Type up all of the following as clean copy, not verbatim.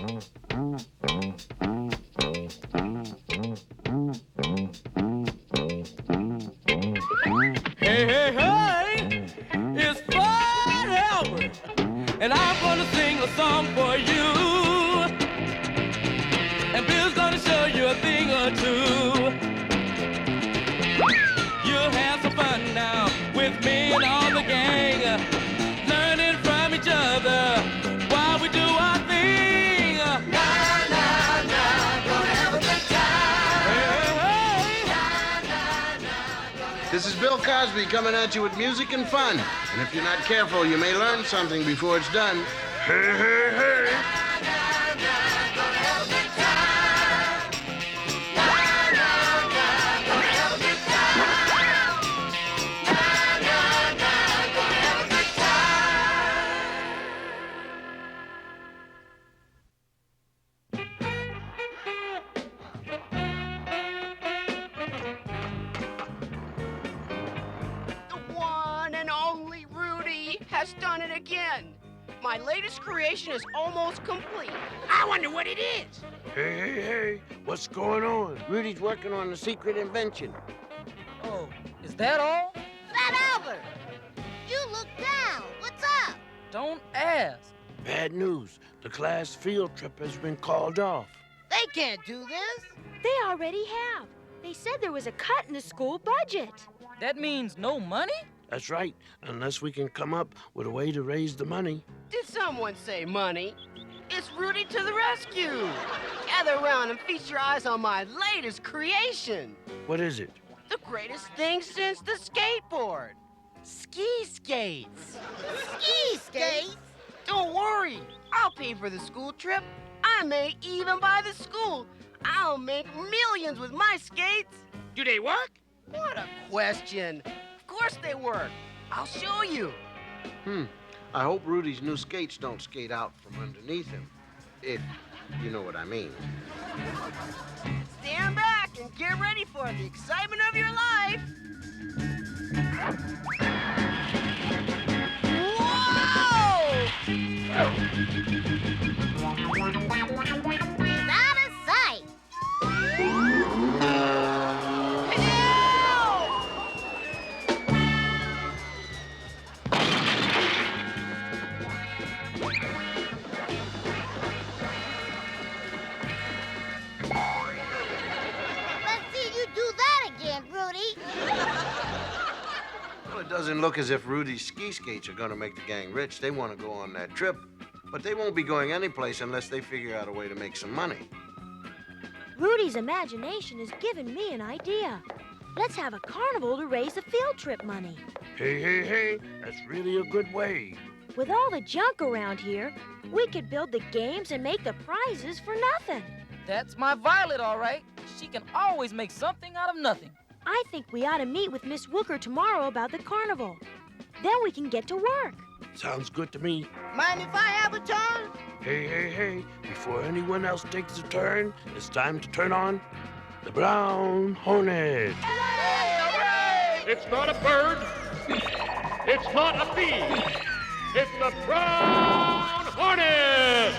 Hey, hey, hey, it's Fred Albert, and I'm gonna sing a song for you. And Bill's gonna show you a thing or two. You'll have some fun now with me and all the gang, learning from each other while we do our thing. Na, na, na, gonna have a good time. Hey, hey. This is Bill Cosby coming at you with music and fun. And if you're not careful, you may learn something before it's done. Hey, hey, hey. Has done it again. My latest creation is almost complete. I wonder what it is. Hey, hey, hey, what's going on? Rudy's working on a secret invention. Oh, is that all? Fat Albert, you look down. What's up? Don't ask. Bad news. The class field trip has been called off. They can't do this. They already have. They said there was a cut in the school budget. That means no money? That's right, unless we can come up with a way to raise the money. Did someone say money? It's Rudy to the rescue. Gather around and feast your eyes on my latest creation. What is it? The greatest thing since the skateboard. Ski skates. Ski skates? Don't worry, I'll pay for the school trip. I may even buy the school. I'll make millions with my skates. Do they work? What a question. Of course they work. I'll show you. I hope Rudy's new skates don't skate out from underneath him. If you know what I mean. Stand back and get ready for the excitement of your life. Out of sight. Let's see you do that again, Rudy. Well, it doesn't look as if Rudy's ski skates are going to make the gang rich. They want to go on that trip, but they won't be going anyplace unless they figure out a way to make some money. Rudy's imagination has given me an idea. Let's have a carnival to raise the field trip money. Hey, hey, hey, that's really a good way. With all the junk around here, we could build the games and make the prizes for nothing. That's my Violet, all right. She can always make something out of nothing. I think we ought to meet with Miss Wooker tomorrow about the carnival. Then we can get to work. Sounds good to me. Mind if I have a turn? Hey, hey, hey, before anyone else takes a turn, it's time to turn on the Brown Hornet. It's not a bird. It's not a bee. It's the Brown Hornet!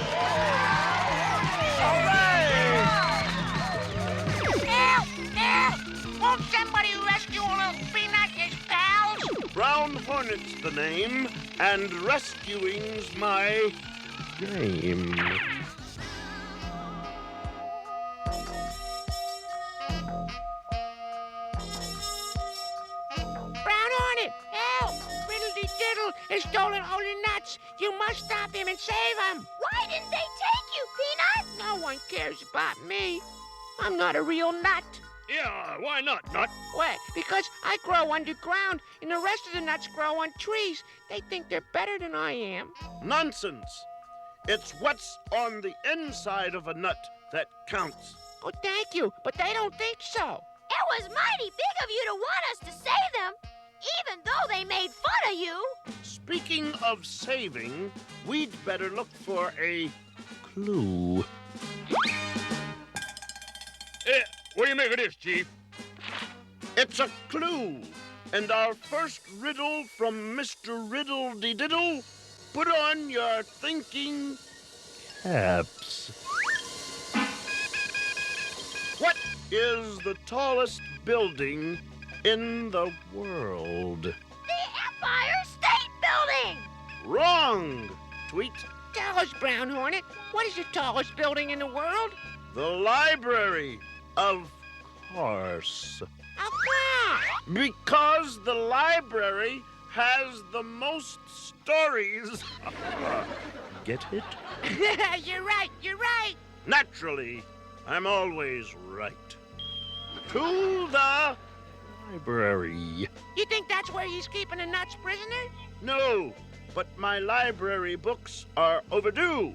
Help! Help! Won't somebody rescue little Peanut, his pals? Brown Hornet's the name, and rescuing's my game. Brown Hornet, help! Riddle-dee-diddle has stolen all the nuts. You must stop him and save him. Why didn't they take you, Peanut? No one cares about me. I'm not a real nut. Yeah, why not, Nut? What? Because I grow underground and the rest of the nuts grow on trees. They think they're better than I am. Nonsense. It's what's on the inside of a nut that counts. Oh, thank you, but they don't think so. It was mighty big of you to want us to save them, even though they made fun of you. Speaking of saving, we'd better look for a clue. What do you make of this, Chief? It's a clue. And our first riddle from Mr. Riddle-de-Diddle. Put on your thinking perhaps. What is the tallest building in the world? The Empire State Building! Wrong, Tweet. Tell us, Brown Hornet, what is the tallest building in the world? The library, of course. How come? Because the library has the most stories. Get it? You're right. Naturally, I'm always right. To the library. You think that's where he's keeping the nuts prisoner? No, but my library books are overdue.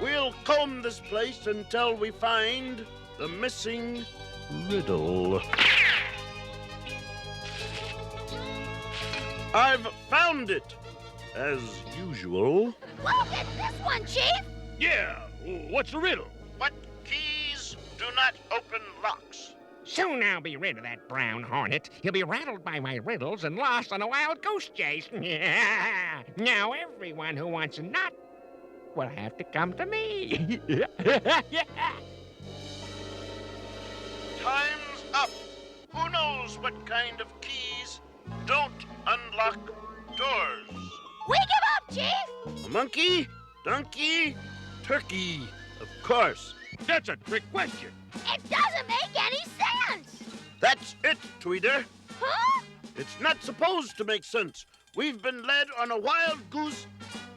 We'll comb this place until we find the missing riddle. I've found it, as usual. We'll get this one, Chief! Yeah, what's the riddle? What keys do not open locks? Soon I'll be rid of that Brown Hornet. He'll be rattled by my riddles and lost on a wild goose chase. Now everyone who wants a nut will have to come to me. Time's up. Who knows what kind of keys don't unlock doors? We give up, Chief! A monkey, donkey, turkey, of course. That's a trick question. It doesn't make any sense! That's it, Tweeder. Huh? It's not supposed to make sense. We've been led on a wild goose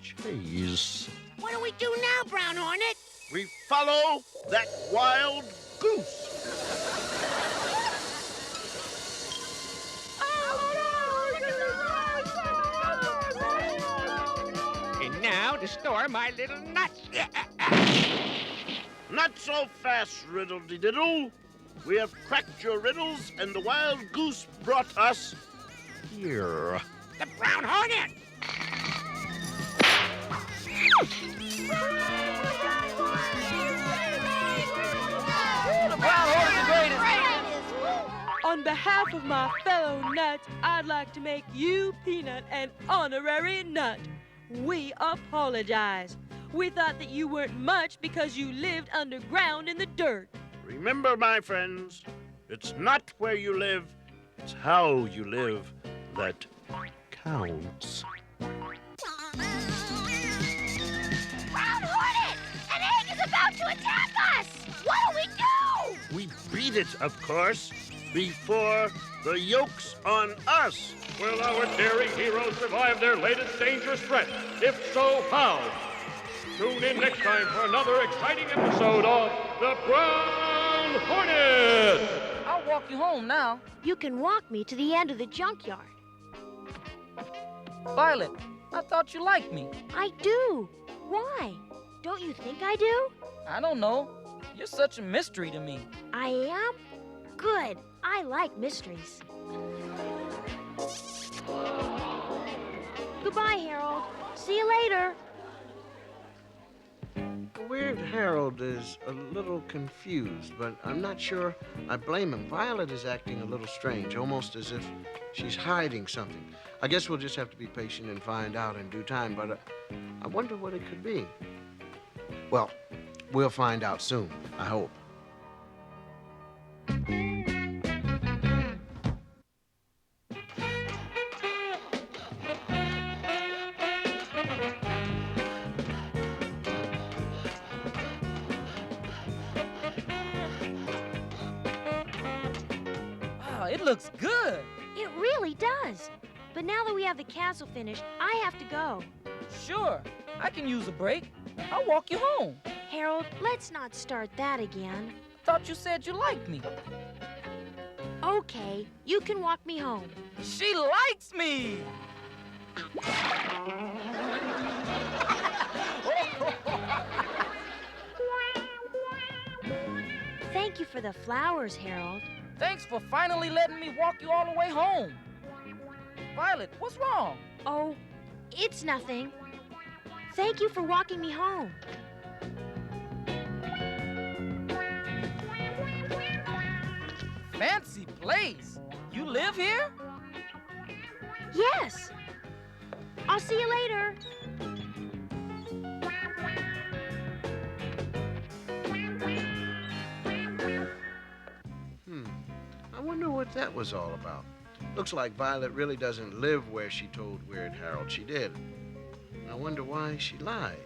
chase. What do we do now, Brown Hornet? We follow that wild goose. And now to store my little nuts. Not so fast, Riddle-de-Diddle. We have cracked your riddles, and the wild goose brought us here. The Brown Hornet! The Brown Hornet's the greatest! On behalf of my fellow nuts, I'd like to make you, Peanut, an honorary nut. We apologize. We thought that you weren't much because you lived underground in the dirt. Remember, my friends, it's not where you live, it's how you live that counts. Brown Hornet! An egg is about to attack us! What do we do? We beat it, of course, before the yoke's on us. Will our daring heroes survive their latest dangerous threat? If so, how? Tune in next time for another exciting episode of The Brown Hornet! I'll walk you home now. You can walk me to the end of the junkyard. Violet, I thought you liked me. I do. Why? Don't you think I do? I don't know. You're such a mystery to me. I am? Good. I like mysteries. Goodbye, Harold. See you later. The weird Harold is a little confused, but I'm not sure I blame him. Violet is acting a little strange, almost as if she's hiding something. I guess we'll just have to be patient and find out in due time, but I wonder what it could be. Well, we'll find out soon, I hope. It looks good. It really does. But now that we have the castle finished, I have to go. Sure, I can use a break. I'll walk you home. Harold, let's not start that again. Thought you said you liked me. Okay, you can walk me home. She likes me! Thank you for the flowers, Harold. Thanks for finally letting me walk you all the way home. Violet, what's wrong? Oh, it's nothing. Thank you for walking me home. Fancy place. You live here? Yes. I'll see you later. I wonder what that was all about. Looks like Violet really doesn't live where she told Weird Harold she did. I wonder why she lied.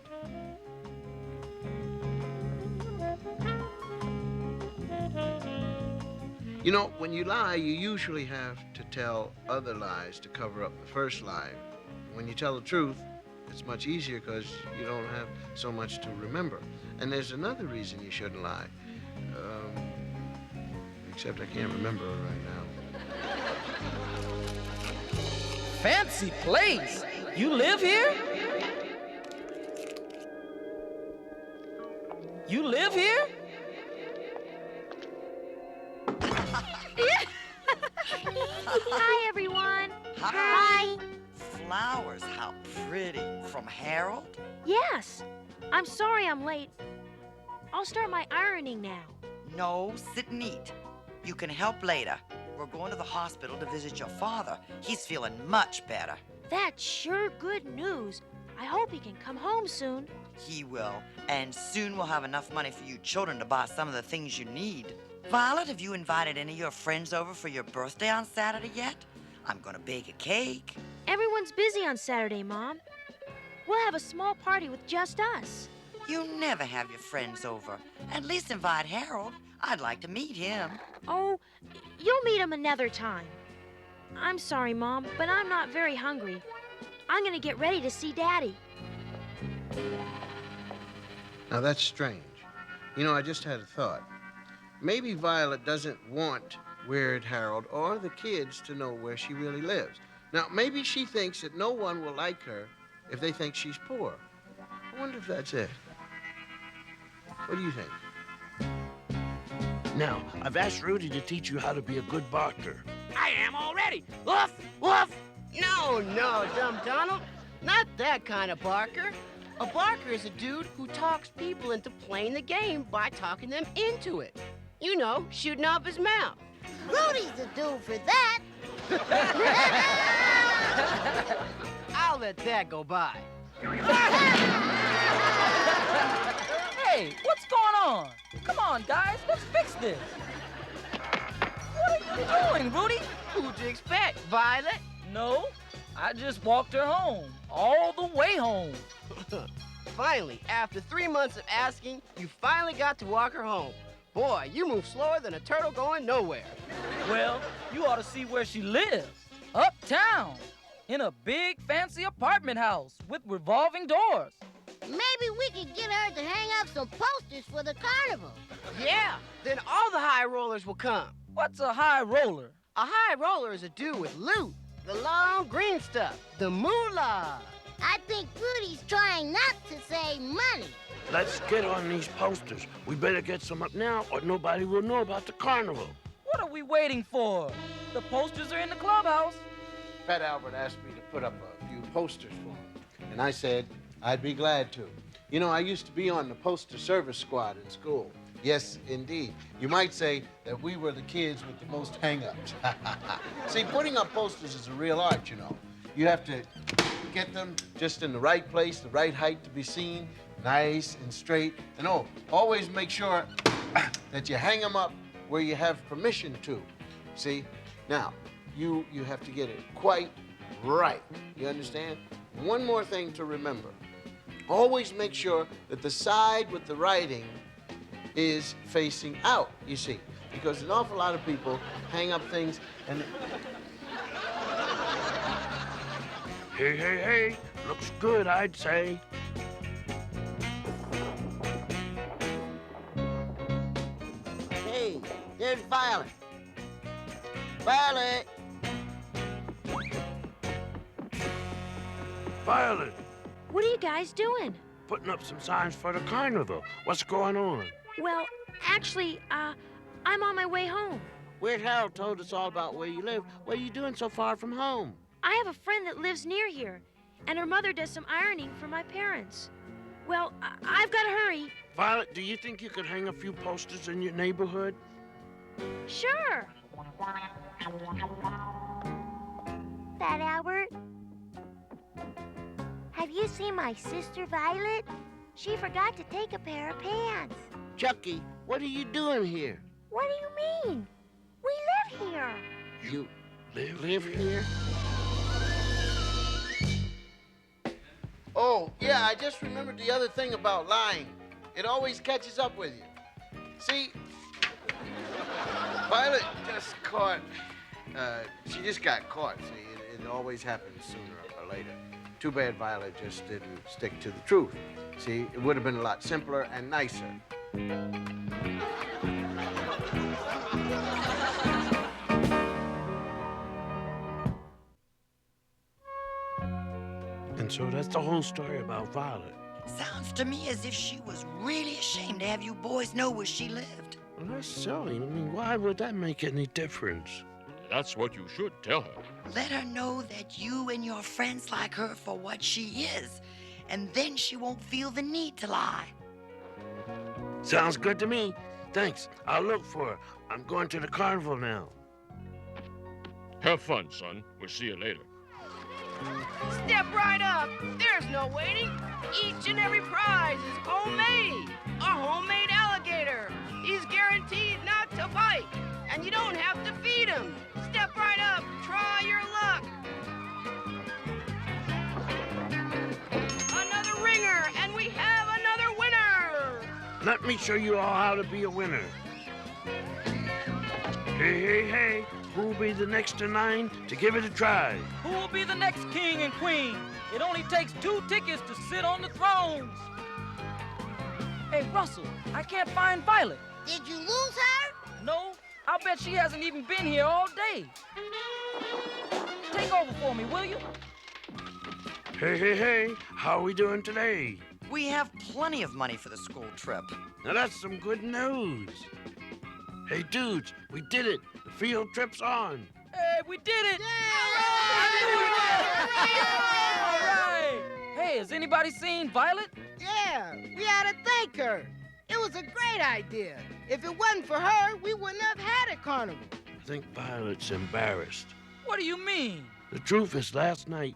You know, when you lie, you usually have to tell other lies to cover up the first lie. When you tell the truth, it's much easier because you don't have so much to remember. And there's another reason you shouldn't lie. Except I can't remember it right now. Fancy place. You live here? You live here? Hi, everyone. Hi. Flowers, how pretty. From Harold? Yes. I'm sorry I'm late. I'll start my ironing now. No, sit and eat. You can help later. We're going to the hospital to visit your father. He's feeling much better. That's sure good news. I hope he can come home soon. He will. And soon we'll have enough money for you children to buy some of the things you need. Violet, have you invited any of your friends over for your birthday on Saturday yet? I'm gonna bake a cake. Everyone's busy on Saturday, Mom. We'll have a small party with just us. You never have your friends over. At least invite Harold. I'd like to meet him. Oh, you'll meet him another time. I'm sorry, Mom, but I'm not very hungry. I'm gonna get ready to see Daddy. Now that's strange. You know, I just had a thought. Maybe Violet doesn't want Weird Harold or the kids to know where she really lives. Now, maybe she thinks that no one will like her if they think she's poor. I wonder if that's it. What do you think? Now, I've asked Rudy to teach you how to be a good barker. I am already. Woof, woof. No, dumb Donald. Not that kind of barker. A barker is a dude who talks people into playing the game by talking them into it. You know, shooting off his mouth. Rudy's the dude for that. I'll let that go by. Hey, what's going on? Come on, guys, let's fix this. What are you doing, Rudy? Who'd you expect, Violet? No, I just walked her home, all the way home. Finally, after 3 months of asking, you finally got to walk her home. Boy, you move slower than a turtle going nowhere. Well, you ought to see where she lives. Uptown, in a big, fancy apartment house with revolving doors. Maybe we could get her to hang up some posters for the carnival. Yeah, then all the high rollers will come. What's a high roller? A high roller is a dude with loot, the long green stuff, the moolah. I think Rudy's trying not to save money. Let's get on these posters. We better get some up now or nobody will know about the carnival. What are we waiting for? The posters are in the clubhouse. Fat Albert asked me to put up a few posters for him, and I said I'd be glad to. You know, I used to be on the poster service squad in school. Yes, indeed. You might say that we were the kids with the most hang-ups. See, putting up posters is a real art, you know. You have to get them just in the right place, the right height to be seen, nice and straight. And oh, always make sure that you hang them up where you have permission to. See? Now, you have to get it quite right. You understand? One more thing to remember. Always make sure that the side with the writing is facing out, you see. Because an awful lot of people hang up things and... Hey, looks good, I'd say. Hey, there's Violet. Violet! Violet, What are you guys doing? putting up some signs for the carnival. What's going on? Well, actually, I'm on my way home. Weird Harold told us all about where you live. What are you doing so far from home? I have a friend that lives near here, and her mother does some ironing for my parents. Well, I've got to hurry. Violet, do you think you could hang a few posters in your neighborhood? Sure. Fat Albert. Have you seen my sister, Violet? She forgot to take a pair of pants. Chucky, what are you doing here? What do you mean? We live here. You live here? Oh, yeah, I just remembered the other thing about lying. It always catches up with you. See, Violet just caught, she just got caught. See, it always happens sooner or later. Too bad Violet just didn't stick to the truth. See, it would have been a lot simpler and nicer. And so that's the whole story about Violet. Sounds to me as if she was really ashamed to have you boys know where she lived. Well, that's silly. I mean, why would that make any difference? That's what you should tell her. Let her know that you and your friends like her for what she is, and then she won't feel the need to lie. Sounds good to me. Thanks. I'll look for her. I'm going to the carnival now. Have fun, son. We'll see you later. Step right up. There's no waiting. Each and every prize is homemade. A homemade alligator. He's guaranteed not to bite, and you don't have to feed him. Step right up. Try your luck. Another ringer, and we have another winner. Let me show you all how to be a winner. Hey. Who'll be the next in line to give it a try? Who will be the next king and queen? It only takes 2 tickets to sit on the thrones. Hey, Russell, I can't find Violet. Did you lose her? No, I'll bet she hasn't even been here all day. Take over for me, will you? Hey. How are we doing today? We have plenty of money for the school trip. Now that's some good news. Hey, dudes, we did it. The field trip's on. Hey, we did it! All right! Hey, has anybody seen Violet? Yeah, we ought to thank her. It was a great idea. If it wasn't for her, we wouldn't have had a carnival. I think Violet's embarrassed. What do you mean? The truth is, last night,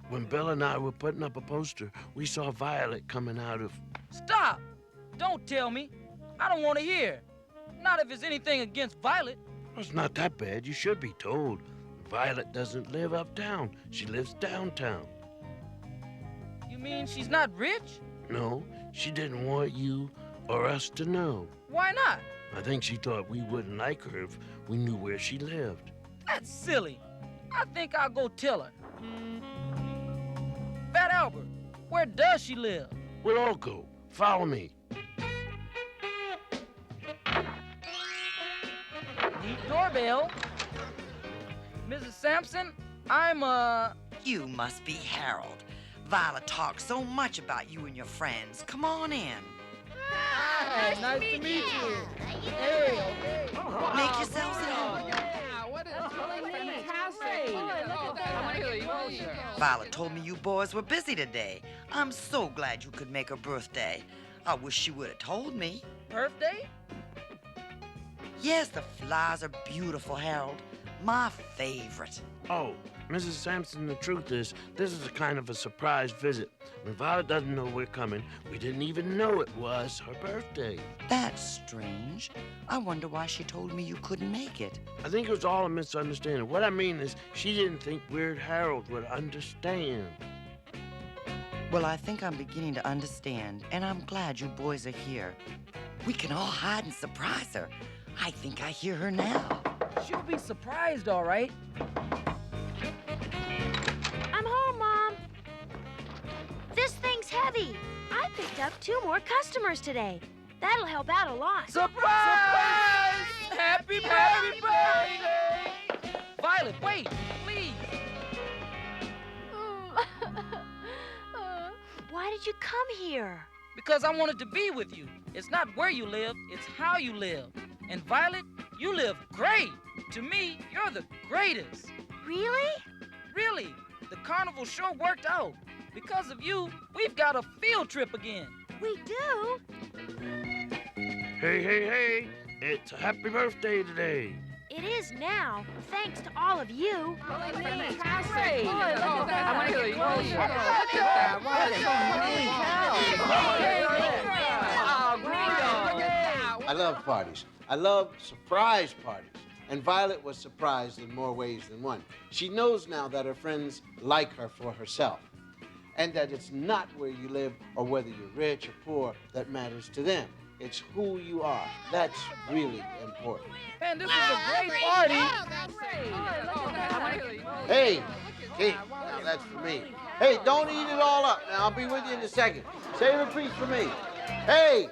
when Bill and I were putting up a poster, we saw Violet coming out of... Stop! Don't tell me. I don't want to hear. Not if it's anything against Violet. Well, it's not that bad. You should be told. Violet doesn't live uptown. She lives downtown. You mean she's not rich? No, she didn't want you or us to know. Why not? I think she thought we wouldn't like her if we knew where she lived. That's silly. I think I'll go tell her. Fat Albert, where does she live? We'll all go. Follow me. Neat doorbell. Mrs. Sampson, You must be Harold. Violet talks so much about you and your friends. Come on in. Hi, nice to meet you. Hey, okay. Make yourselves at home. Violet told me you boys were busy today. I'm so glad you could make her birthday. I wish she would have told me. Birthday? Yes, the flowers are beautiful, Harold. My favorite. Oh, Mrs. Sampson, the truth is, this is a kind of a surprise visit. When Violet doesn't know we're coming, we didn't even know it was her birthday. That's strange. I wonder why she told me you couldn't make it. I think it was all a misunderstanding. What I mean is, she didn't think Weird Harold would understand. Well, I think I'm beginning to understand, and I'm glad you boys are here. We can all hide and surprise her. I think I hear her now. She'll be surprised, all right. I'm home, Mom. This thing's heavy. I picked up 2 more customers today. That'll help out a lot. Surprise! Happy birthday! Violet, wait, please. Why did you come here? Because I wanted to be with you. It's not where you live, it's how you live. And Violet, you live great. To me, you're the greatest. Really? Really. The carnival sure worked out. Because of you, we've got a field trip again. We do? Hey. It's a happy birthday today. It is now, thanks to all of you. Fantastic. Boy, look at that. I love parties. I love surprise parties. And Violet was surprised in more ways than one. She knows now that her friends like her for herself, and that it's not where you live or whether you're rich or poor that matters to them. It's who you are. That's really important. Man, this is a great party. Hey, now that's for me. Hey, don't eat it all up. Now, I'll be with you in a second. Save a piece for me. Hey!